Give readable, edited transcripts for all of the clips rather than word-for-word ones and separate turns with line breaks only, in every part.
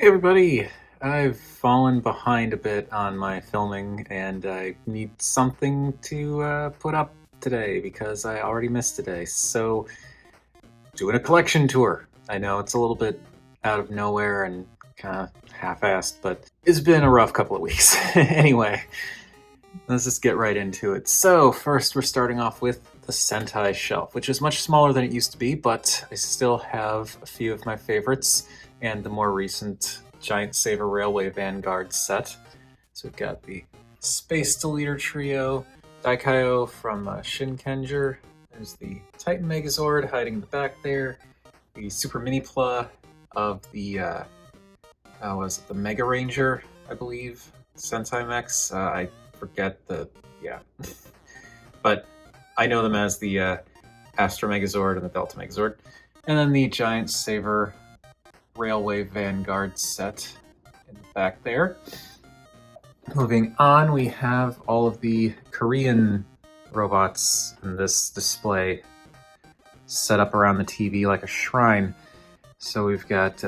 Hey everybody! I've fallen behind a bit on my filming and I need something to put up today because I already missed today. So, doing a collection tour. I know it's a little bit out of nowhere and kind of half-assed, but it's been a rough couple of weeks. Anyway, let's just get right into it. So, first we're starting off with the Sentai shelf, which is much smaller than it used to be, but I still have a few of my favorites and the more recent Giant Saber Railway Vanguard set. So we've got the Space Deleter Trio, Daikaio from Shinkenger. There's the Titan Megazord hiding in the back there. The Super Mini Pla of the, was it the Mega Ranger, I believe? Sentai Mechs? I forget the, yeah. But I know them as the Astra Megazord and the Delta Megazord. And then the Giant Saber Railway Vanguard set in the back there. Moving on, we have all of the Korean robots in this display set up around the TV like a shrine. So we've got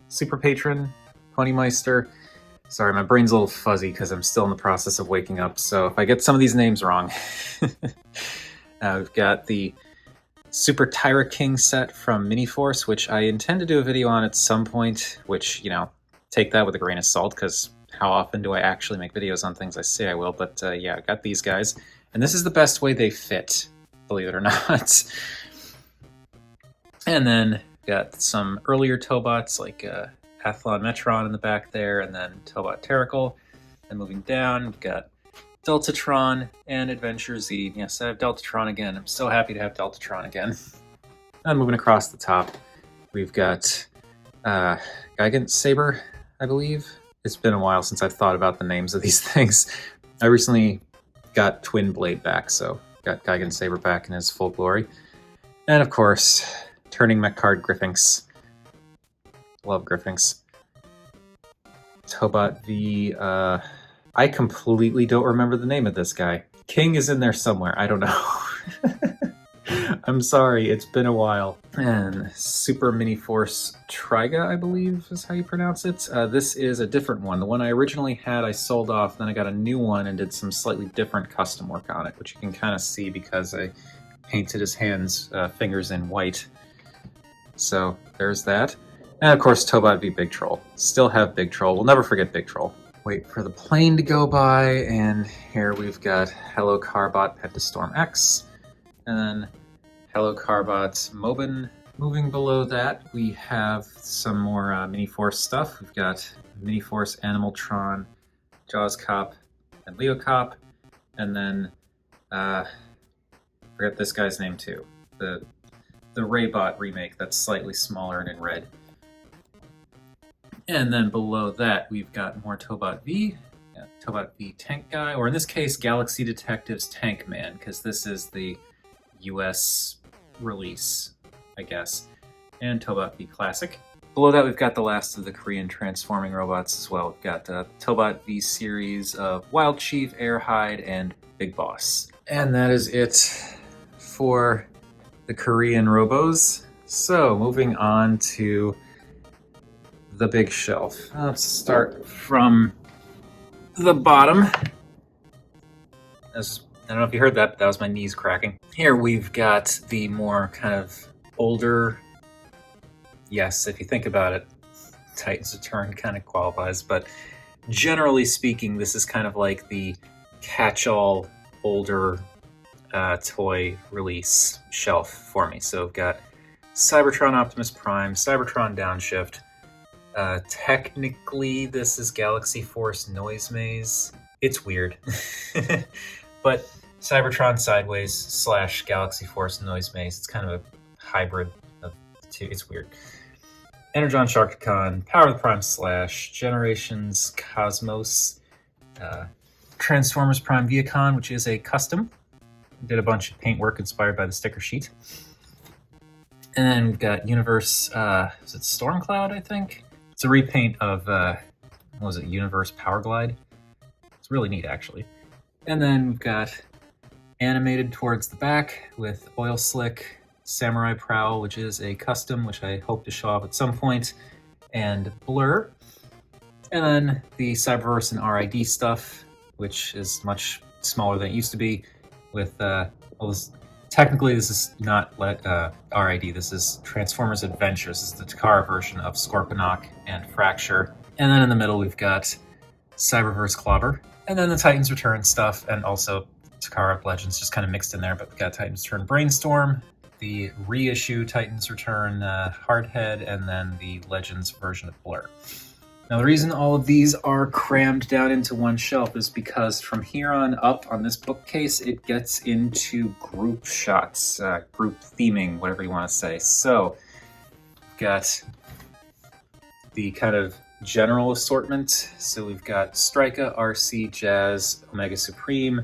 Super Patron, Ponymeister. Sorry, my brain's a little fuzzy because I'm still in the process of waking up, so if I get some of these names wrong. We've got the Super Tyra King set from Miniforce, which I intend to do a video on at some point, which, you know, take that with a grain of salt, because how often do I actually make videos on things I say I will? But yeah, I got these guys. And this is the best way they fit, believe it or not. And then got some earlier Tobots, like Athlon Metron in the back there, and then Tobot Terrical. And moving down, we've got Deltatron and Adventure Z. Yes, I have Deltatron again. I'm so happy to have Deltatron again. And moving across the top, we've got Gigant Saber, I believe. It's been a while since I've thought about the names of these things. I recently got Twin Blade back, so got Gigant Saber back in his full glory. And of course, Turning Mech Card Griffynx. Love Griffynx. Tobot V, I completely don't remember the name of this guy. King is in there somewhere. I don't know. I'm sorry. It's been a while. And Super Mini Force Triga, I believe is how you pronounce it. This is a different one. The one I originally had, I sold off. Then I got a new one and did some slightly different custom work on it, which you can kind of see because I painted his fingers in white. So there's that. And of course, Tobot v Big Troll. Still have Big Troll. We'll never forget Big Troll. Wait for the plane to go by, and here we've got Hello Carbot Pentastorm X, and then Hello Carbot Mobin. Moving below that, we have some more Miniforce stuff. We've got Miniforce Animaltron, Jaws Cop, and Leo Cop, and then, forget this guy's name too, the Raybot remake that's slightly smaller and in red. And then below that, we've got more Tobot V, Tobot V Tank Guy, or in this case, Galaxy Detectives Tank Man, because this is the US release, I guess, and Tobot V Classic. Below that, we've got the last of the Korean transforming robots as well. We've got Tobot V series of Wild Chief, Airhide, and Big Boss. And that is it for the Korean robos. So, moving on to the big shelf. Let's start from the bottom. I don't know if you heard that, but that was my knees cracking. Here we've got the more kind of older, yes, if you think about it, Titans Return kind of qualifies, but generally speaking, this is kind of like the catch-all older toy release shelf for me. So we've got Cybertron Optimus Prime, Cybertron Downshift. Technically, this is Galaxy Force Noise Maze. It's weird. But Cybertron Sideways / Galaxy Force Noise Maze. It's kind of a hybrid of the two. It's weird. Energon Sharkticon, Power of the Prime / Generations Cosmos, Transformers Prime Viacon, which is a custom. Did a bunch of paint work inspired by the sticker sheet. And then we've got Universe, is it Stormcloud, I think? It's a repaint of, what was it, Universe Power Glide? It's really neat, actually. And then we've got animated towards the back with Oil Slick, Samurai Prowl, which is a custom, which I hope to show off at some point, and Blur. And then the Cyberverse and RID stuff, which is much smaller than it used to be, with, well, technically this is not RID, this is Transformers Adventures. This is the Takara version of Scorponok and Fracture. And then in the middle we've got Cyberverse Clobber, and then the Titans Return stuff, and also Takara Legends just kind of mixed in there, but we've got Titans Return Brainstorm, the reissue Titans Return Hardhead, and then the Legends version of Blur. Now, the reason all of these are crammed down into one shelf is because from here on up on this bookcase, it gets into group shots, group theming, whatever you want to say. So, we've got the kind of general assortment. So we've got Strika, RC, Jazz, Omega Supreme,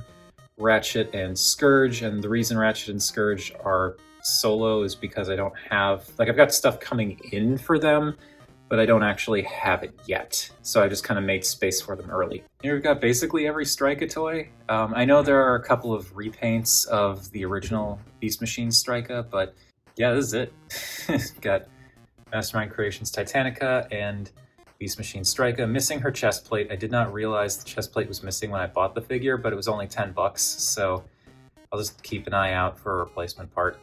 Ratchet, and Scourge. And the reason Ratchet and Scourge are solo is because I don't have, like, I've got stuff coming in for them, but I don't actually have it yet. So I just kind of made space for them early. Here we've got basically every Strika toy. I know there are a couple of repaints of the original Beast Machine Strika, but yeah, this is it. Got Mastermind Creations Titanica and Beast Machine Strika, missing her chest plate. I did not realize the chest plate was missing when I bought the figure, but it was only $10, so I'll just keep an eye out for a replacement part.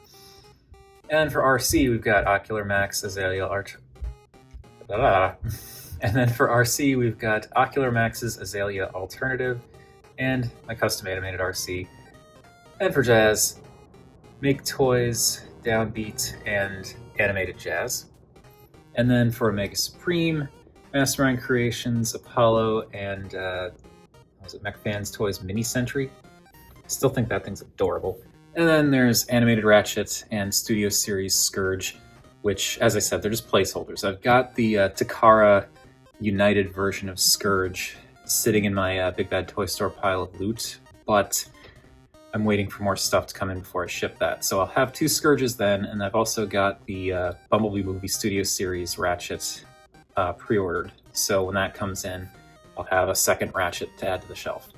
And for RC, we've got Ocular Max, Azalea Art. And then for RC, we've got Ocular Max's Azalea Alternative and my custom animated RC. And for Jazz, Make Toys, Downbeat, and Animated Jazz. And then for Omega Supreme, Mastermind Creations, Apollo, and was it MechFans Toys Mini Sentry? I still think that thing's adorable. And then there's Animated Ratchet and Studio Series Scourge, which, as I said, they're just placeholders. I've got the Takara United version of Scourge sitting in my Big Bad Toy Store pile of loot, but I'm waiting for more stuff to come in before I ship that. So I'll have 2 Scourges then, and I've also got the Bumblebee Movie Studio Series Ratchet pre-ordered. So when that comes in, I'll have a second Ratchet to add to the shelf.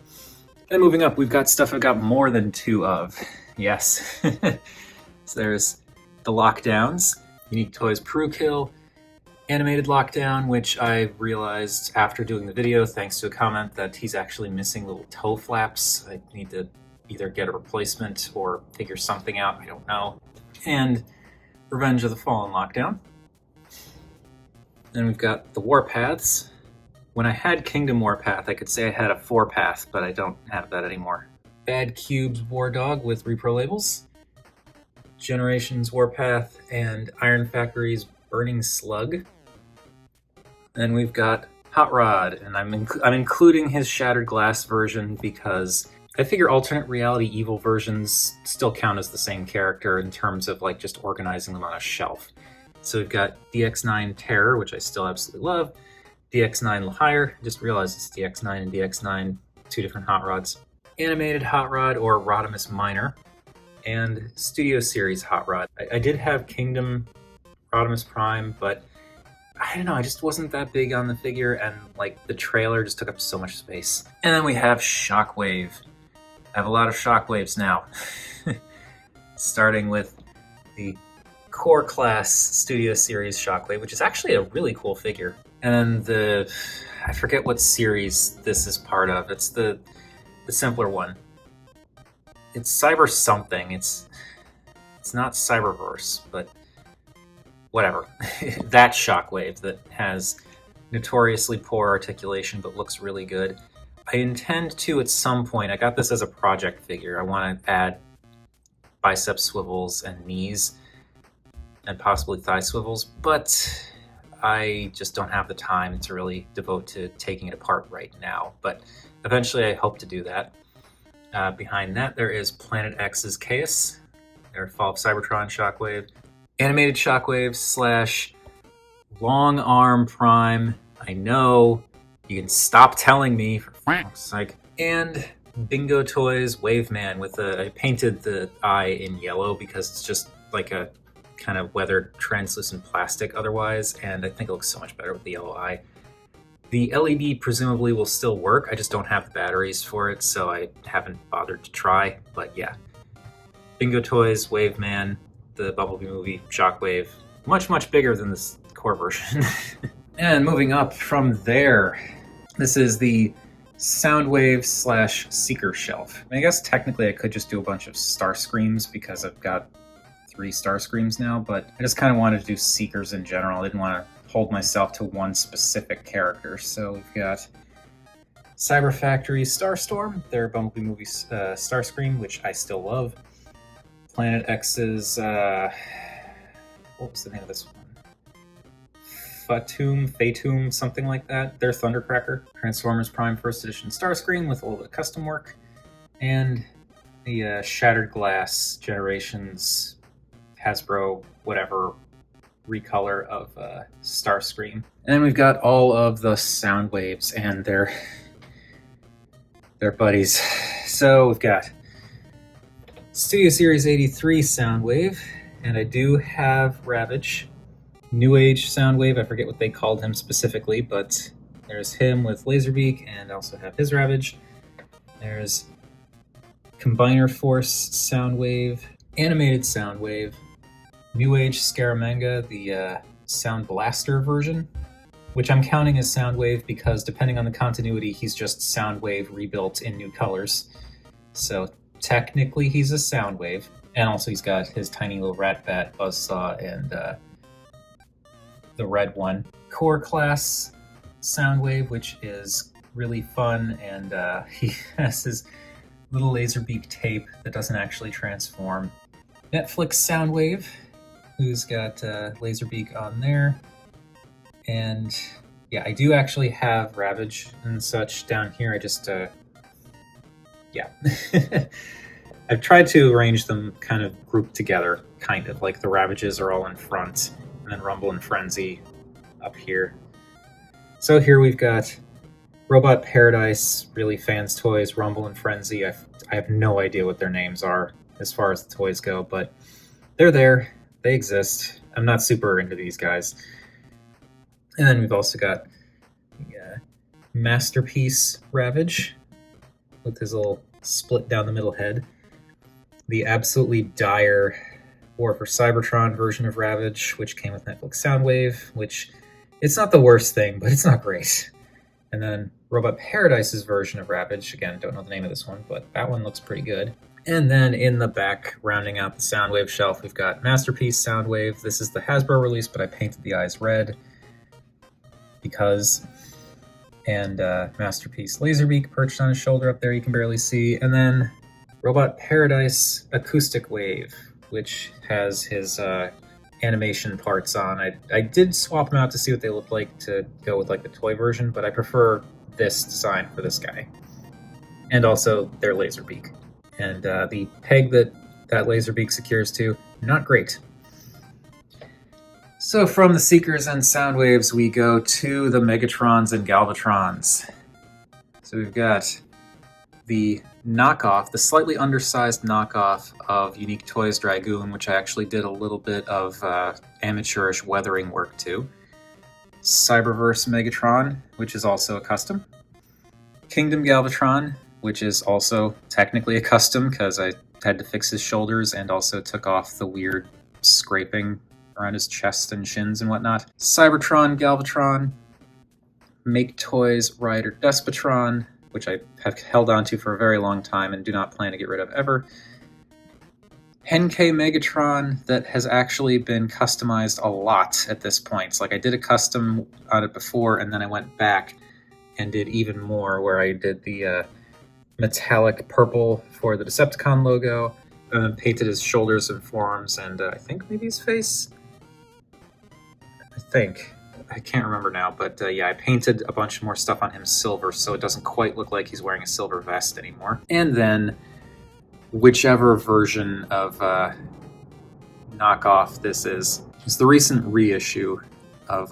And moving up, we've got stuff I've got more than 2 of. Yes. So there's the Lockdowns, Unique Toys Peru-Kill, Animated Lockdown, which I realized after doing the video, thanks to a comment, that he's actually missing little toe flaps. I need to either get a replacement or figure something out, I don't know. And Revenge of the Fallen Lockdown. Then we've got the Warpaths. When I had Kingdom Warpath, I could say I had a 4-path, but I don't have that anymore. Bad Cubes War Dog with repro labels. Generations Warpath and Iron Factory's Burning Slug. Then we've got Hot Rod, and I'm including his Shattered Glass version because I figure alternate reality evil versions still count as the same character in terms of like just organizing them on a shelf. So we've got DX9 Terror, which I still absolutely love. DX9 Lahire, just realized it's DX9 and DX9, 2 different Hot Rods. Animated Hot Rod or Rodimus Minor, and Studio Series Hot Rod. I did have Kingdom Rodimus Prime, but I don't know, I just wasn't that big on the figure, and like the trailer just took up so much space. And then we have Shockwave. I have a lot of Shockwaves now. Starting with the Core Class Studio Series Shockwave, which is actually a really cool figure. And I forget what series this is part of. It's the simpler one. It's Cyber something. It's not Cyberverse, but whatever. That Shockwave that has notoriously poor articulation but looks really good. I intend to, at some point, I got this as a project figure. I want to add bicep swivels and knees and possibly thigh swivels, but I just don't have the time to really devote to taking it apart right now. But eventually I hope to do that. Behind that, there is Planet X's Chaos, their Fall of Cybertron Shockwave, Animated Shockwave / Long Arm Prime. I know, you can stop telling me, for fuck's sake. And Bingo Toys Wave Man with I painted the eye in yellow because it's just like a kind of weathered translucent plastic otherwise, and I think it looks so much better with the yellow eye. The LED presumably will still work, I just don't have the batteries for it, so I haven't bothered to try, but yeah. Bingo Toys, Wave Man, the Bumblebee Movie, Shockwave, much, much bigger than this core version. And moving up from there, this is the Soundwave / Seeker shelf. I guess technically I could just do a bunch of Star Screams because I've got 3 Star Screams now, but I just kind of wanted to do Seekers in general. I didn't want to hold myself to one specific character. So we've got Cyber Factory Starstorm, their Bumblebee movie Starscream, which I still love. Planet X's, what was the name of this one? Fatum, something like that. Their Thundercracker. Transformers Prime First Edition Starscream with a little bit of custom work. And the Shattered Glass Generations Hasbro, whatever, recolor of Starscream. And then we've got all of the Soundwaves and their buddies. So we've got Studio Series 83 Soundwave, and I do have Ravage. New Age Soundwave, I forget what they called him specifically, but there's him with Laserbeak, and I also have his Ravage. There's Combiner Force Soundwave, Animated Soundwave, New Age Scaramanga, the Sound Blaster version, which I'm counting as Soundwave because depending on the continuity, he's just Soundwave rebuilt in new colors. So technically he's a Soundwave, and also he's got his tiny little Rat Bat, Buzzsaw, and the red one. Core Class Soundwave, which is really fun, and he has his little Laserbeak tape that doesn't actually transform. Netflix Soundwave, who's got Laserbeak on there. And yeah, I do actually have Ravage and such down here. I just, yeah. I've tried to arrange them kind of grouped together, kind of. Like the Ravages are all in front, and then Rumble and Frenzy up here. So here we've got Robot Paradise, really Fans Toys, Rumble and Frenzy. I have no idea what their names are as far as the toys go, but they're there. They exist. I'm not super into these guys. And then we've also got the Masterpiece Ravage with his little split down the middle head. The absolutely dire War for Cybertron version of Ravage, which came with Netflix Soundwave, which it's not the worst thing, but it's not great. And then Robot Paradise's version of Ravage, again, don't know the name of this one, but that one looks pretty good. And then in the back, rounding out the Soundwave shelf, we've got Masterpiece Soundwave. This is the Hasbro release, but I painted the eyes red because. And Masterpiece Laserbeak perched on his shoulder up there, you can barely see. And then Robot Paradise Acoustic Wave, which has his animation parts on. I did swap them out to see what they look like to go with like the toy version, but I prefer this design for this guy. And also their Laserbeak. And the peg that Laserbeak secures to, not great. So from the Seekers and Soundwaves, we go to the Megatrons and Galvatrons. So we've got the knockoff, the slightly undersized knockoff of Unique Toys Dragoon, which I actually did a little bit of amateurish weathering work to. Cyberverse Megatron, which is also a custom. Kingdom Galvatron, which is also technically a custom because I had to fix his shoulders and also took off the weird scraping around his chest and shins and whatnot. Cybertron Galvatron, Make Toys Rider Despotron, which I have held on to for a very long time and do not plan to get rid of ever. Henkei Megatron that has actually been customized a lot at this point. It's like I did a custom on it before, and then I went back and did even more, where I did the metallic purple for the Decepticon logo, and then painted his shoulders and forearms, and I think maybe his face? I can't remember now, but yeah, I painted a bunch more stuff on him silver, so it doesn't quite look like he's wearing a silver vest anymore. And then, whichever version of knockoff this is the recent reissue of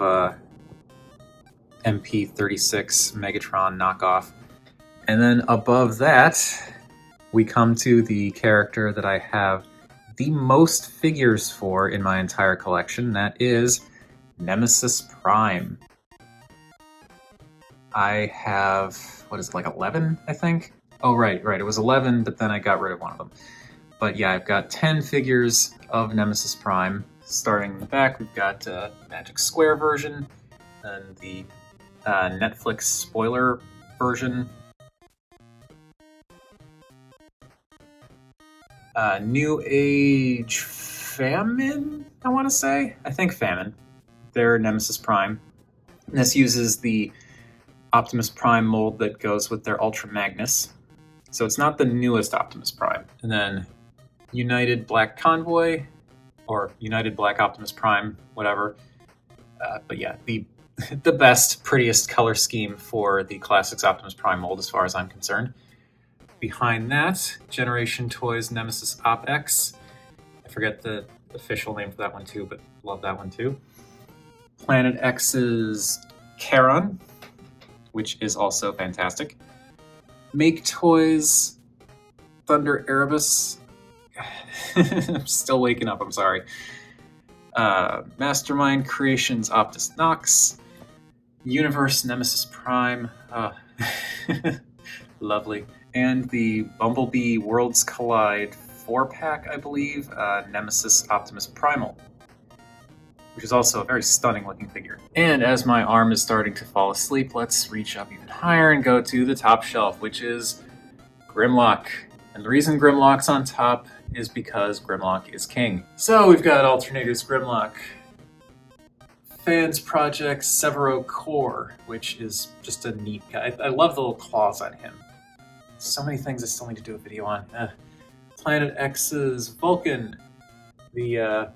MP36 Megatron knockoff. And then above that, we come to the character that I have the most figures for in my entire collection. That is Nemesis Prime. I have, what is it, like 11, I think? Oh, right, it was 11, but then I got rid of one of them. But yeah, I've got 10 figures of Nemesis Prime. Starting in the back, we've got Magic Square version, and the Netflix spoiler version. New Age Famine, I want to say? I think Famine. Their Nemesis Prime. And this uses the Optimus Prime mold that goes with their Ultra Magnus. So it's not the newest Optimus Prime. And then United Black Convoy, or United Black Optimus Prime, whatever. But yeah, the best, prettiest color scheme for the Classics Optimus Prime mold as far as I'm concerned. Behind that, Generation Toys Nemesis Op-X. I forget the official name for that one too, but love that one too. Planet X's Charon, which is also fantastic. Make Toys Thunder Erebus. I'm still waking up, I'm sorry. Mastermind Creations Optus Nox. Universe Nemesis Prime. Lovely. And the Bumblebee Worlds Collide 4-pack, I believe, Nemesis Optimus Primal, which is also a very stunning looking figure. And as my arm is starting to fall asleep, let's reach up even higher and go to the top shelf, which is Grimlock. And the reason Grimlock's on top is because Grimlock is king. So we've got Alternators Grimlock, Fans Project Severo Core, which is just a neat guy. I love the little claws on him. So many things I still need to do a video on. Planet X's Vulcan, the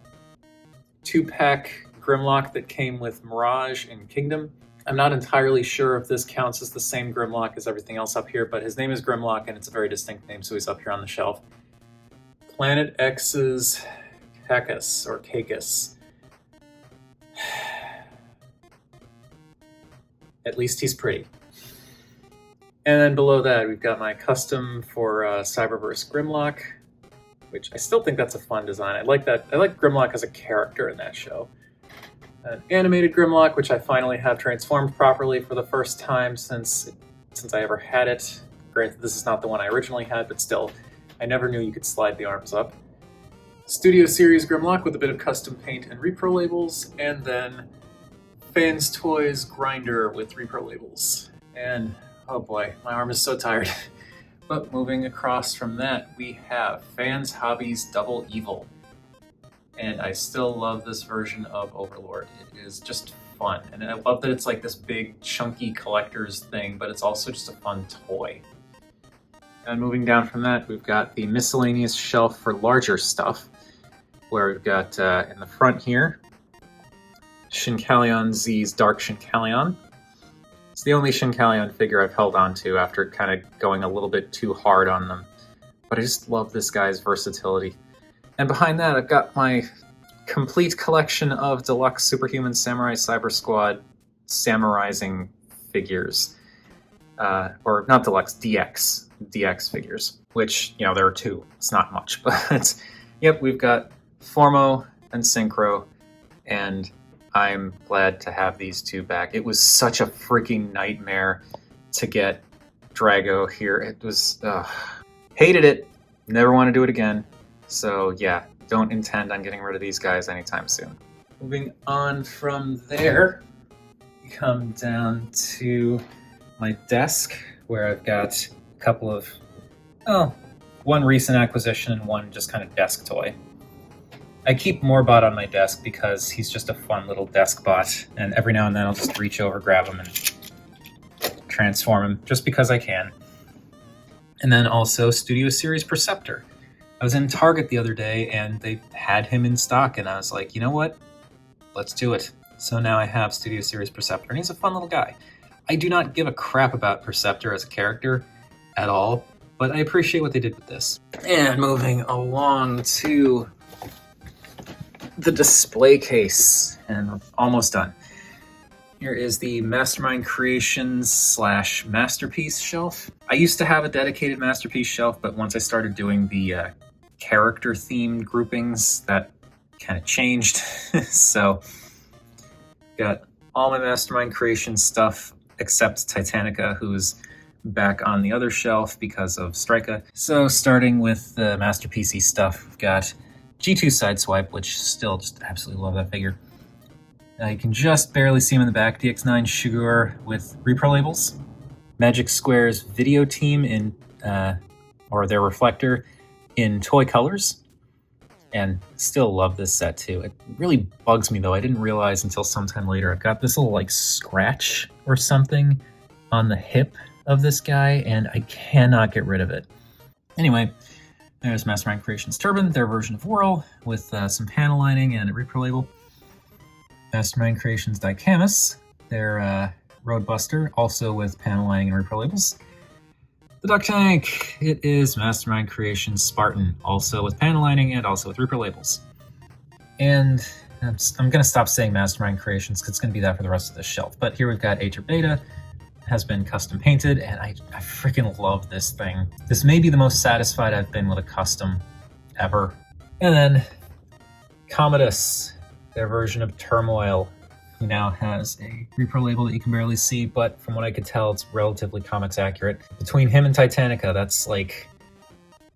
2-pack Grimlock that came with Mirage and Kingdom. I'm not entirely sure if this counts as the same Grimlock as everything else up here, but his name is Grimlock and it's a very distinct name, so he's up here on the shelf. Planet X's Kakus, or Kakus. At least he's pretty. And then below that, we've got my custom for Cyberverse Grimlock, which I still think that's a fun design. I like that. I like Grimlock as a character in that show. An animated Grimlock, which I finally have transformed properly for the first time since I ever had it. Granted, this is not the one I originally had, but still, I never knew you could slide the arms up. Studio Series Grimlock with a bit of custom paint and repro labels, and then Fans Toys Grinder with repro labels. And oh boy, my arm is so tired. But moving across from that, we have Fans Hobbies Double Evil. And I still love this version of Overlord. It is just fun. And I love that it's like this big, chunky collector's thing, but it's also just a fun toy. And moving down from that, we've got the miscellaneous shelf for larger stuff, where we've got in the front here, Shinkalion Z's Dark Shinkalion. It's the only Shinkalion figure I've held on to after kind of going a little bit too hard on them. But I just love this guy's versatility. And behind that, I've got my complete collection of deluxe Superhuman Samurai Cyber Squad Samurizing figures. Or not deluxe, DX figures. Which, you know, there are two. It's not much. But, yep, we've got Formo and Synchro. And I'm glad to have these two back. It was such a freaking nightmare to get Drago here. It was, hated it. Never want to do it again. So yeah, don't intend on getting rid of these guys anytime soon. Moving on from there, we come down to my desk where I've got a couple of, one recent acquisition and one just kind of desk toy. I keep Morbot on my desk because he's just a fun little desk bot, and every now and then I'll just reach over, grab him, and transform him, just because I can. And then also Studio Series Perceptor. I was in Target the other day, and they had him in stock, and I was like, you know what? Let's do it. So now I have Studio Series Perceptor, and he's a fun little guy. I do not give a crap about Perceptor as a character at all, but I appreciate what they did with this. And moving along to the display case, and we're almost done. Here is the Mastermind Creations / Masterpiece shelf. I used to have a dedicated Masterpiece shelf, but once I started doing the character-themed groupings, that kind of changed. So, got all my Mastermind Creations stuff except Titanica, who's back on the other shelf because of Strika. So, starting with the Masterpiece-y stuff, we've got G2 Sideswipe, which still just absolutely love that figure. You can just barely see him in the back. DX9 Sugar with repro labels. Magic Square's video team in, or their reflector in toy colors. And still love this set too. It really bugs me though. I didn't realize until sometime later. I've got this little like scratch or something on the hip of this guy, and I cannot get rid of it. Anyway, there's Mastermind Creations Turban, their version of Whirl, with some panel lining and a repro label. Mastermind Creations Dicamus, their Roadbuster, also with panel lining and repro labels. The Duck Tank, it is Mastermind Creations Spartan, also with panel lining and also with repro labels. And I'm going to stop saying Mastermind Creations because it's going to be that for the rest of the shelf. But here we've got Aether Beta, has been custom painted, and I freaking love this thing. This may be the most satisfied I've been with a custom ever. And then Commodus, their version of Turmoil, who now has a repro label that you can barely see, but from what I could tell, it's relatively comics accurate. Between him and Titanica, that's like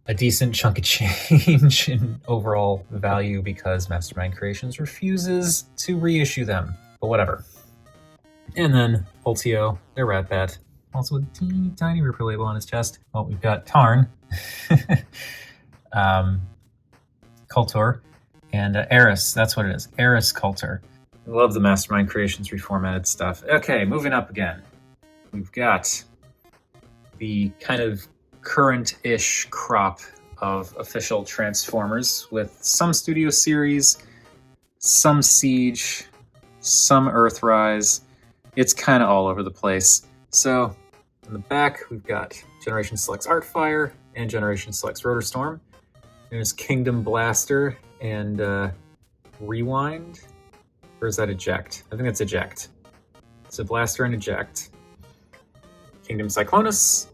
a decent chunk of change in overall value because Mastermind Creations refuses to reissue them, but whatever. And then Ultio, their Rat Bat, also with a teeny tiny repro label on his chest. Well, we've got Tarn, Kultor, and Eris. That's what it is. Eris Kultor. I love the Mastermind Creations reformatted stuff. Okay, moving up again. We've got the kind of current-ish crop of official Transformers with some Studio Series, some Siege, some Earthrise. It's kind of all over the place. So, in the back, we've got Generation Selects Artfire and Generation Selects Rotor Storm. There's Kingdom Blaster and Rewind. Or is that Eject? I think that's Eject. So Blaster and Eject. Kingdom Cyclonus.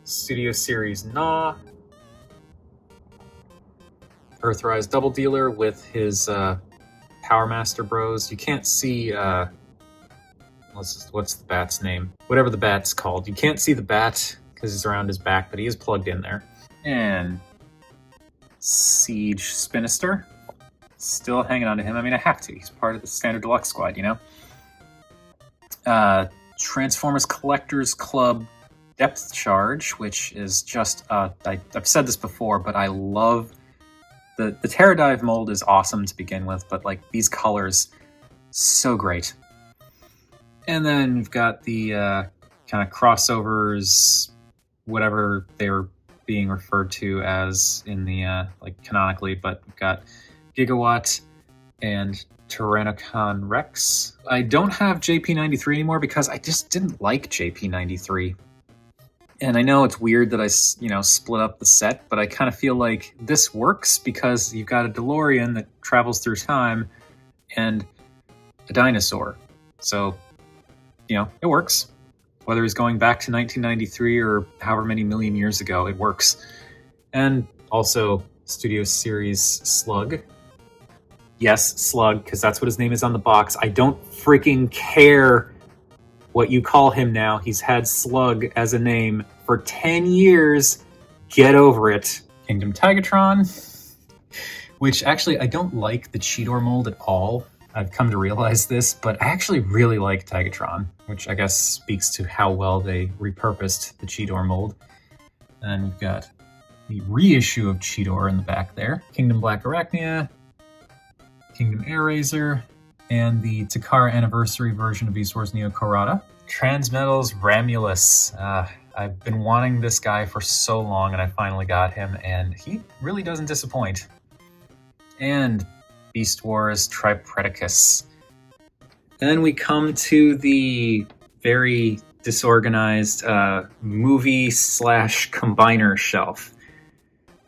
Studio Series Gnaw. Earthrise Double Dealer with his Power Master Bros. You can't see... what's the bat's name? Whatever the bat's called. You can't see the bat because he's around his back, but he is plugged in there. And Siege Spinister. Still hanging on to him. I mean, I have to. He's part of the standard deluxe squad, you know? Transformers Collectors Club Depth Charge, which is just... I've said this before, but I love... The Terradive mold is awesome to begin with, but like these colors, so great. And then we've got the kind of crossovers, whatever they're being referred to as in the, like canonically, but we've got Gigawatt and Tyrannicon Rex. I don't have JP93 anymore because I just didn't like JP93. And I know it's weird that I, split up the set, but I kind of feel like this works because you've got a DeLorean that travels through time and a dinosaur. So, it works. Whether he's going back to 1993 or however many million years ago, it works. And also Studio Series Slug. Yes, Slug, because that's what his name is on the box. I don't freaking care what you call him now. He's had Slug as a name for 10 years. Get over it. Kingdom Tigatron, which actually I don't like the Cheetor mold at all. I've come to realize this, but I actually really like Tigatron, which I guess speaks to how well they repurposed the Cheetor mold. And we've got the reissue of Cheetor in the back there. Kingdom Black Arachnia, Kingdom Air Razor, and the Takara Anniversary version of Beast Wars Neo Kurata. Transmetals Ramulus. I've been wanting this guy for so long, and I finally got him, and he really doesn't disappoint. And Beast Wars Tripredicus. Then we come to the very disorganized movie/combiner shelf.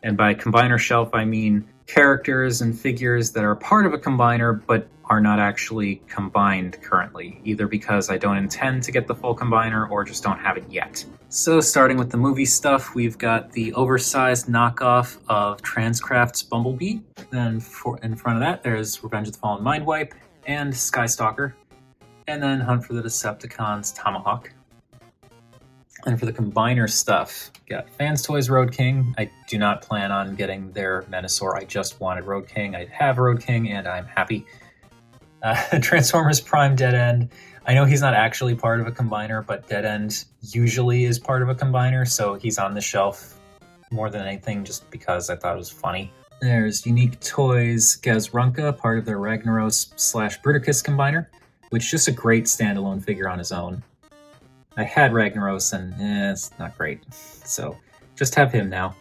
And by combiner shelf, I mean characters and figures that are part of a combiner, but are not actually combined currently, either because I don't intend to get the full combiner or just don't have it yet. So starting with the movie stuff, we've got the oversized knockoff of Transcraft's Bumblebee. Then in front of that, there's Revenge of the Fallen Mindwipe and Skystalker. And then Hunt for the Decepticons Tomahawk. And for the combiner stuff, got Fans Toys Road King. I do not plan on getting their Menasor. I just wanted Road King. I have Road King, and I'm happy. Transformers Prime Dead End. I know he's not actually part of a combiner, but Dead End usually is part of a combiner, so he's on the shelf more than anything just because I thought it was funny. There's Unique Toys Gazrunka, part of their Ragnaros/Bruticus combiner, which is just a great standalone figure on his own. I had Ragnaros and it's not great, so just have him now.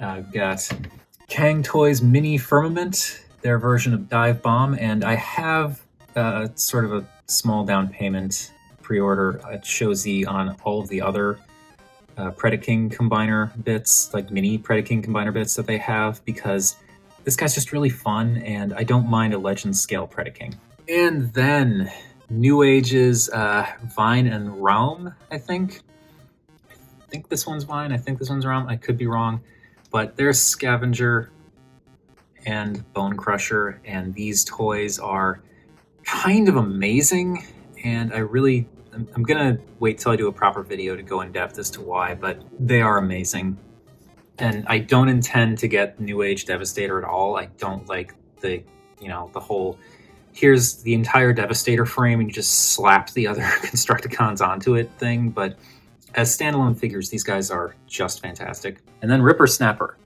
I've got Kang Toys Mini Firmament, their version of Dive Bomb, and I have sort of a small down payment pre-order at Shozi on all of the other Predaking combiner bits, like mini Predaking combiner bits that they have, because this guy's just really fun and I don't mind a Legend scale Predaking. And then New Age's Vine and Realm, I think this one's Vine, I think this one's Realm, I could be wrong, but there's Scavenger and Bone Crusher, and these toys are kind of amazing, and I'm gonna wait till I do a proper video to go in depth as to why, but they are amazing. And I don't intend to get New Age Devastator at all. I don't like the whole, here's the entire Devastator frame and you just slap the other Constructicons onto it thing, but as standalone figures, these guys are just fantastic. And then Ripper Snapper.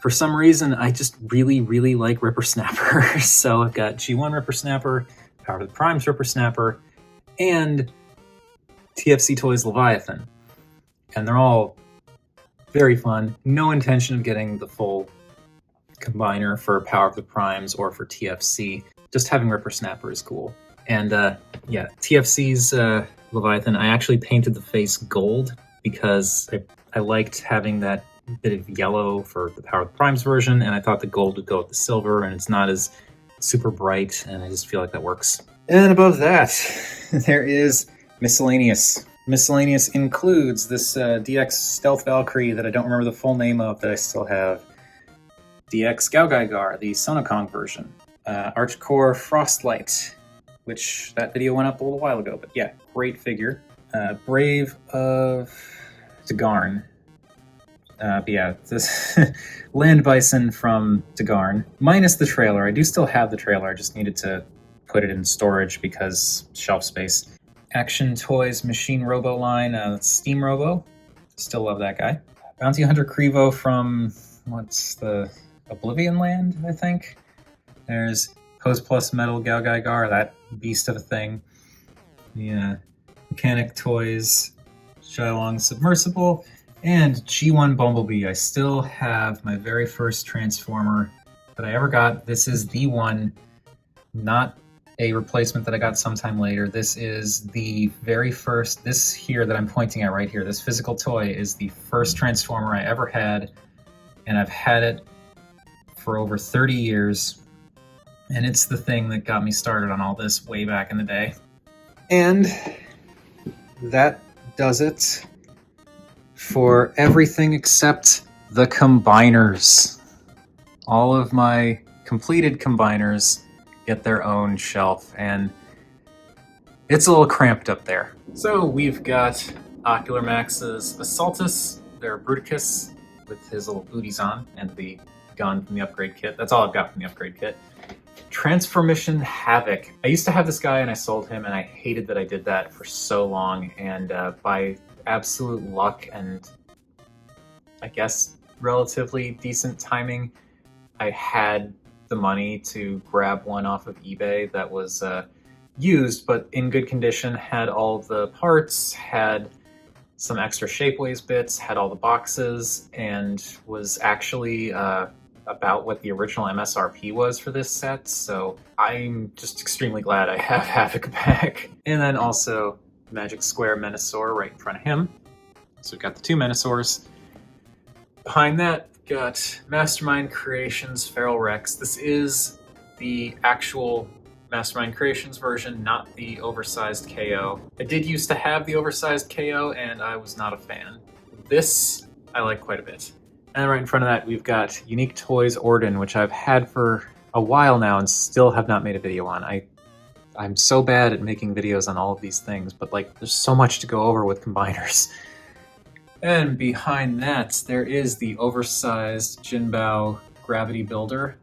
For some reason, I just really, really like Ripper Snapper. So I've got G1 Ripper Snapper, Power of the Primes Ripper Snapper, and TFC Toys Leviathan. And they're all very fun. No intention of getting the full combiner for Power of the Primes or for TFC. Just having Ripper Snapper is cool. And yeah, TFC's Leviathan, I actually painted the face gold because I liked having that bit of yellow for the Power of the Primes version, and I thought the gold would go with the silver, and it's not as super bright, and I just feel like that works. And above that, there is Miscellaneous. Miscellaneous includes this DX Stealth Valkyrie that I don't remember the full name of that I still have. DX Gaogaigar, the Sonokong version. Archcore Frostlight, which that video went up a little while ago, but yeah, great figure. Brave of Dagarn. Yeah, this Land Bison from Dagarn, minus the trailer. I do still have the trailer, I just needed to put it in storage because shelf space. Action Toys Machine Robo line, Steam Robo. Still love that guy. Bounty Hunter Krivo from, what's the, Oblivion Land, I think? There's Pose Plus Metal Gaogaigar, that beast of a thing. Yeah, Mechanic Toys, Shylong Submersible, and G1 Bumblebee. I still have my very first Transformer that I ever got. This is the one, not a replacement that I got sometime later. This is the very first, this here that I'm pointing at right here, this physical toy is the first Transformer I ever had, and I've had it for over 30 years, and it's the thing that got me started on all this way back in the day. And that does it for everything except the combiners. All of my completed combiners get their own shelf, and it's a little cramped up there. So we've got Ocular Max's Assaultus, their Bruticus, with his little booties on, and the gun from the upgrade kit. That's all I've got from the upgrade kit. Transformission Havoc. I used to have this guy and I sold him, and I hated that I did that for so long, and by absolute luck and I guess relatively decent timing, I had the money to grab one off of eBay that was used but in good condition, had all of the parts, had some extra Shapeways bits, had all the boxes, and was actually about what the original MSRP was for this set, so I'm just extremely glad I have Havoc back. And then also Magic Square Menasor right in front of him. So we've got the two Menasors. Behind that, we've got Mastermind Creations Feral Rex. This is the actual Mastermind Creations version, not the oversized KO. I did used to have the oversized KO, and I was not a fan. This I like quite a bit. And right in front of that, we've got Unique Toys Orden, which I've had for a while now and still have not made a video on. I'm so bad at making videos on all of these things, but like, there's so much to go over with combiners. And behind that, there is the oversized Jinbao Gravity Builder.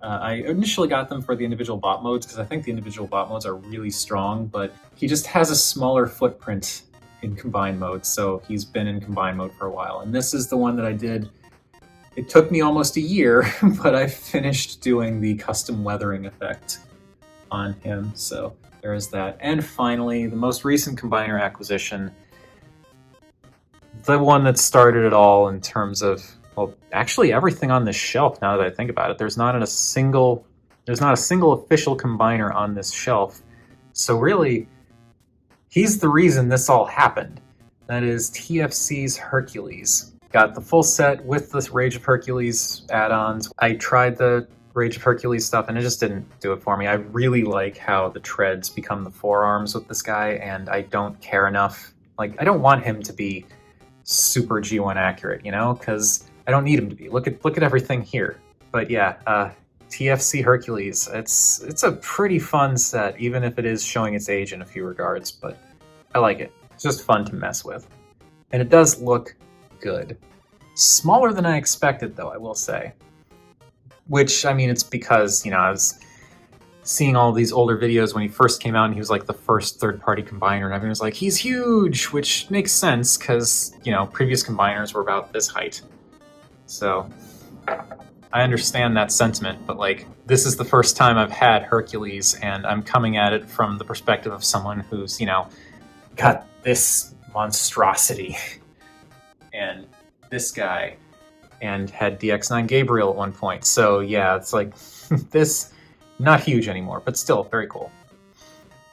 I initially got them for the individual bot modes because I think the individual bot modes are really strong, but he just has a smaller footprint in combined mode, so he's been in combined mode for a while. And this is the one that I did. It took me almost a year, but I finished doing the custom weathering effect on him, so there is that. And finally, the most recent combiner acquisition, the one that started it all in terms of, well, actually everything on this shelf, now that I think about it. There's not a single official combiner on this shelf. So really, he's the reason this all happened. That is TFC's Hercules. Got the full set with the Rage of Hercules add-ons. I tried the Rage of Hercules stuff and it just didn't do it for me. I really like how the treads become the forearms with this guy, and I don't care enough. Like, I don't want him to be super G1 accurate, you know, because I don't need him to be. Look at everything here. But yeah, TFC Hercules, it's a pretty fun set, even if it is showing its age in a few regards, but I like it. It's just fun to mess with. And it does look good. Smaller than I expected, though, I will say. Which, I mean, it's because, you know, I was seeing all these older videos when he first came out and he was like the first third-party combiner, and everyone was like, he's huge, which makes sense because, you know, previous combiners were about this height. So I understand that sentiment, but like, this is the first time I've had Hercules, and I'm coming at it from the perspective of someone who's, you know, got this monstrosity and this guy and had DX9 Gabriel at one point. So yeah, it's like this, not huge anymore, but still very cool.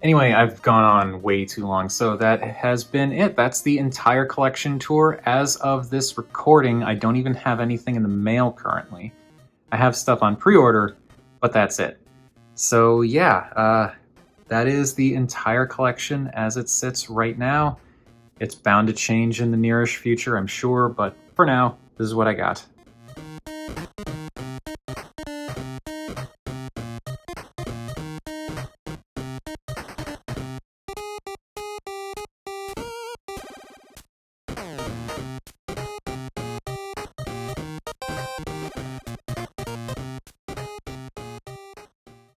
Anyway, I've gone on way too long, so that has been it. That's the entire collection tour. As of this recording, I don't even have anything in the mail currently. I have stuff on pre-order, but that's it. So yeah, that is the entire collection as it sits right now. It's bound to change in the nearish future, I'm sure, but for now, this is what I got.